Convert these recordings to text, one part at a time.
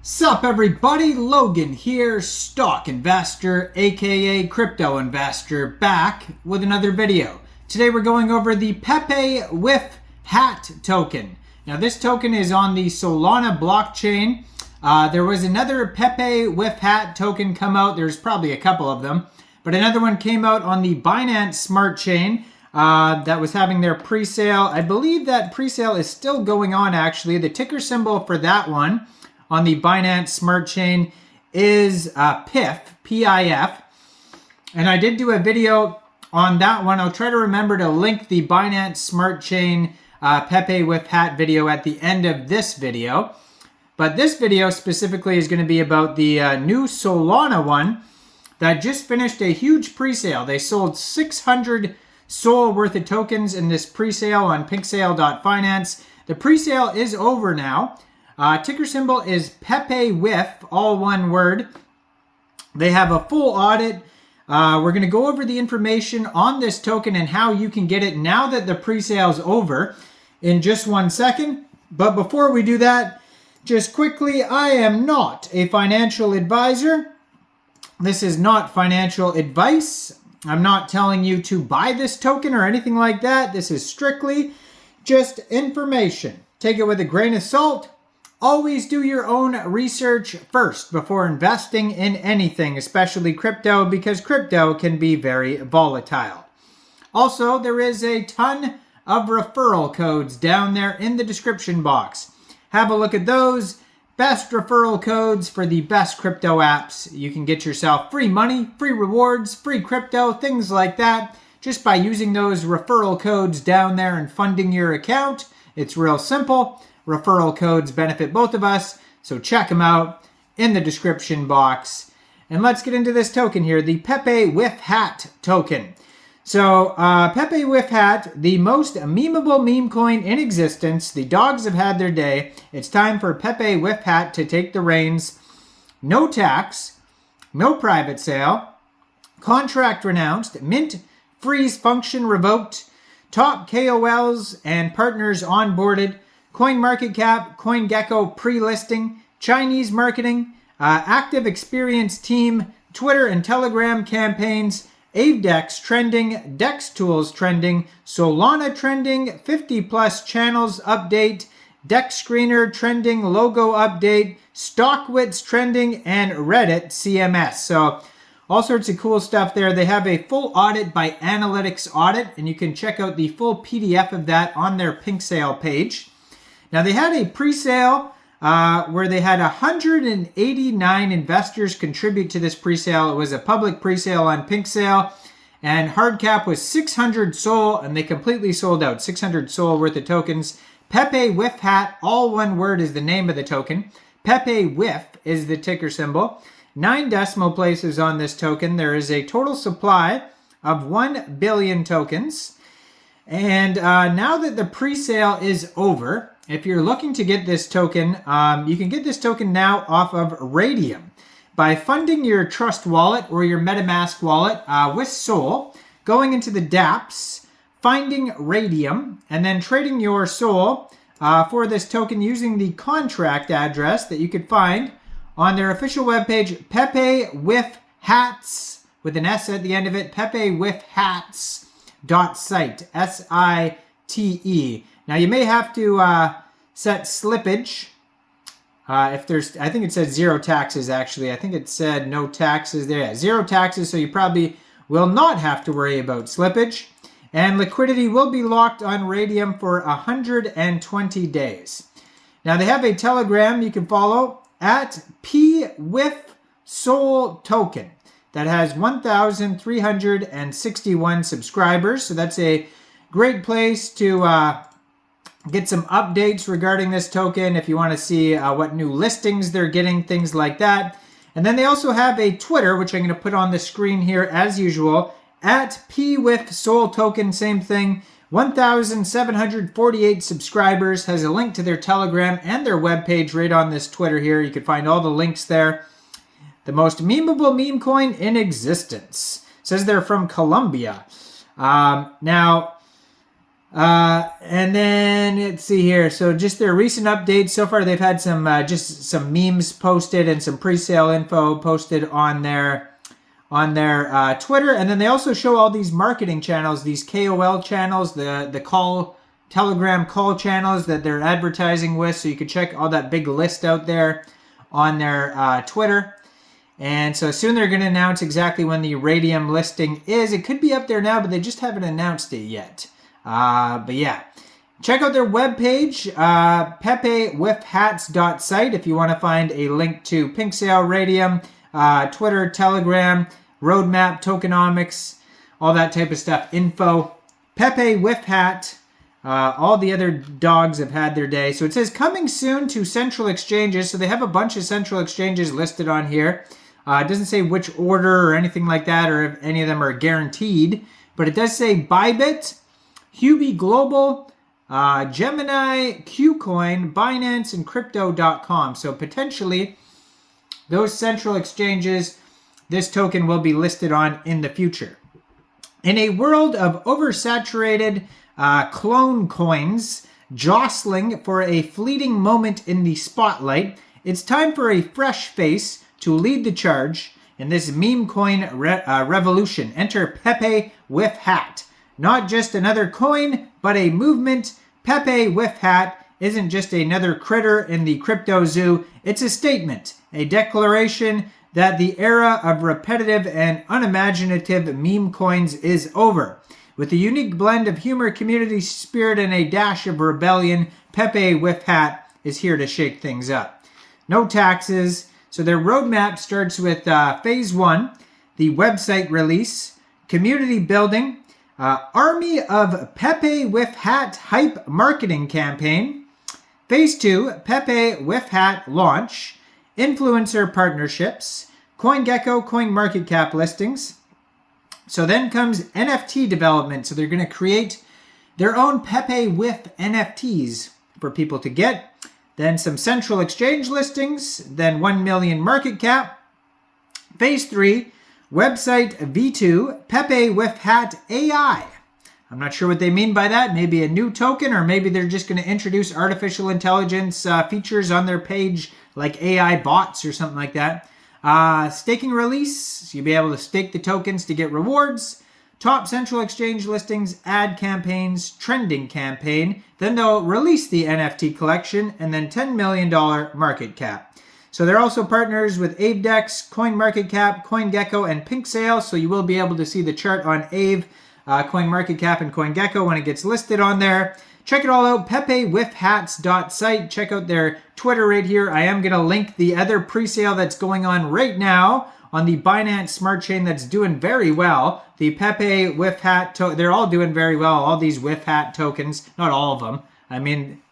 Sup everybody, Logan here, stock investor aka crypto investor, back with another video. Today we're going over the PEPEWIFHat token. Now this token is on the Solana blockchain. There was another PEPEWIFHat token come out. There's probably a couple of them, but another one came out on the Binance Smart Chain that was having their pre-sale. I believe that pre-sale is still going on actually. The ticker symbol for that one on the Binance Smart Chain is PIF, P-I-F. And I did do a video on that one. I'll try to remember to link the Binance Smart Chain PEPEWIFHat video at the end of this video. But this video specifically is going to be about the new Solana one that just finished a huge pre-sale. They sold 600 SOL worth of tokens in this pre-sale on pinksale.finance. The pre-sale is over now. Ticker symbol is PEPEWIF, all one word. They have a full audit. We're going to go over the information on this token and how you can get it now that the pre-sale is over in just 1 second. But before we do that, just quickly, I am not a financial advisor. This is not financial advice. I'm not telling you to buy this token or anything like that. This is strictly just information. Take it with a grain of salt. Always do your own research first before investing in anything, especially crypto, because crypto can be very volatile. Also, there is a ton of referral codes down there in the description box. Have a look at those. Best referral codes for the best crypto apps. You can get yourself free money, free rewards, free crypto, things like that, just by using those referral codes down there and funding your account. It's real simple. Referral codes benefit both of us, so check them out in the description box. And let's get into this token here, the PEPEWIFHat token. So PEPEWIFHat, the most memeable meme coin in existence. The dogs have had their day. It's time for PEPEWIFHat to take the reins. No tax, no private sale, contract renounced, mint freeze function revoked, top KOLs and partners onboarded, CoinMarketCap, CoinGecko pre-listing, Chinese marketing, active experience team, Twitter and Telegram campaigns, AveDex trending, Dex tools trending, Solana trending, 50 plus channels update, Dex screener trending, logo update, StockWits trending, and Reddit CMS. So all sorts of cool stuff there. They have a full audit by Analytics Audit, and you can check out the full PDF of that on their Pink Sale page. Now, they had a pre-sale where they had 189 investors contribute to this pre-sale. It was a public pre-sale on Pink Sale, and hard cap was 600 SOL, and they completely sold out. 600 SOL worth of tokens. PEPEWIFHat, all one word, is the name of the token. PEPEWIF is the ticker symbol. 9 decimal places on this token. There is a total supply of 1 billion tokens. And now that the pre-sale is over, if you're looking to get this token, you can get this token now off of RAYDIUM by funding your Trust wallet or your MetaMask wallet with SOL, going into the dApps, finding RAYDIUM, and then trading your SOL for this token using the contract address that you could find on their official webpage, PEPEWIFHats, with an S at the end of it, PEPEWIFHats.site, S-I-T-E. Now you may have to set slippage. If there's, I think it said 0 taxes actually. I think it said no taxes there. Yeah, 0 taxes, so you probably will not have to worry about slippage. And liquidity will be locked on RAYDIUM for 120 days. Now they have a Telegram you can follow at PWIF Token that has 1,361 subscribers. So that's a great place to get some updates regarding this token if you want to see what new listings they're getting, things like that. And then they also have a Twitter, which I'm going to put on the screen here as usual, at PWIFSolToken, same thing. 1,748 subscribers, has a link to their Telegram and their webpage right on this Twitter here. You can find all the links there. The most memeable meme coin in existence. Says they're from Colombia. Now, And then let's see here. So just their recent updates. So far, they've had some just some memes posted and some pre-sale info posted on their Twitter. And then they also show all these marketing channels, these KOL channels, the Telegram call channels that they're advertising with. So you can check all that big list out there on their Twitter. And so soon they're going to announce exactly when the Raydium listing is. It could be up there now, but they just haven't announced it yet. But yeah, check out their webpage, PEPEWifHats.site, if you want to find a link to Pink Sale, Raydium, Twitter, Telegram, roadmap, tokenomics, all that type of stuff. Info, PEPEWifHat. All the other dogs have had their day. So it says coming soon to central exchanges. So they have a bunch of central exchanges listed on here. It doesn't say which order or anything like that, or if any of them are guaranteed. But it does say Bybit, Huobi Global, Gemini, KuCoin, Binance, and Crypto.com. So potentially those central exchanges this token will be listed on in the future. In a world of oversaturated clone coins jostling for a fleeting moment in the spotlight, it's time for a fresh face to lead the charge in this meme coin revolution. Enter PEPEWifHat. Not just another coin, but a movement. PEPEWifHat isn't just another critter in the crypto zoo. It's a statement, a declaration that the era of repetitive and unimaginative meme coins is over. With a unique blend of humor, community spirit, and a dash of rebellion, PEPEWifHat is here to shake things up. No taxes. So their roadmap starts with Phase 1, the website release, community building, Army of PEPEWifHat hype marketing campaign, Phase 2, PEPEWifHat launch, influencer partnerships, CoinGecko CoinMarketCap listings. So then comes NFT development. So they're going to create their own PEPEWif NFTs for people to get. Then some central exchange listings. Then 1 million market cap. Phase 3, website V2, PEPEWifHat AI. I'm not sure what they mean by that. Maybe a new token, or maybe they're just going to introduce artificial intelligence features on their page, like AI bots or something like that. Staking release, so you'll be able to stake the tokens to get rewards. Top central exchange listings, ad campaigns, trending campaign. Then they'll release the NFT collection, and then $10 million market cap. So they're also partners with AveDex, CoinMarketCap, CoinGecko, and Pink Sale. So you will be able to see the chart on Aave, CoinMarketCap, and CoinGecko when it gets listed on there. Check it all out, PEPEWifHats.site. Check out their Twitter right here. I am going to link the other pre-sale that's going on right now on the Binance Smart Chain that's doing very well. The PEPEWifHat, they're all doing very well, all these WIFHat tokens. Not all of them. I mean,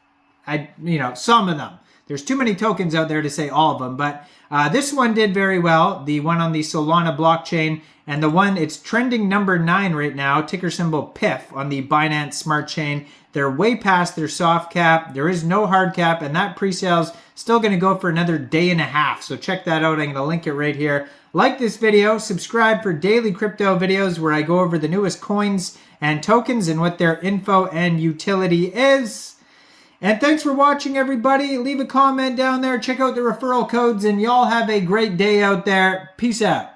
some of them. There's too many tokens out there to say all of them, but this one did very well, the one on the Solana blockchain, and the one, it's trending number 9 right now, ticker symbol PIF on the Binance Smart Chain. They're way past their soft cap. There is no hard cap, and that pre-sale's still going to go for another day and a half, so check that out. I'm going to link it right here. Like this video, subscribe for daily crypto videos where I go over the newest coins and tokens and what their info and utility is. And thanks for watching, everybody. Leave a comment down there. Check out the referral codes, and y'all have a great day out there. Peace out.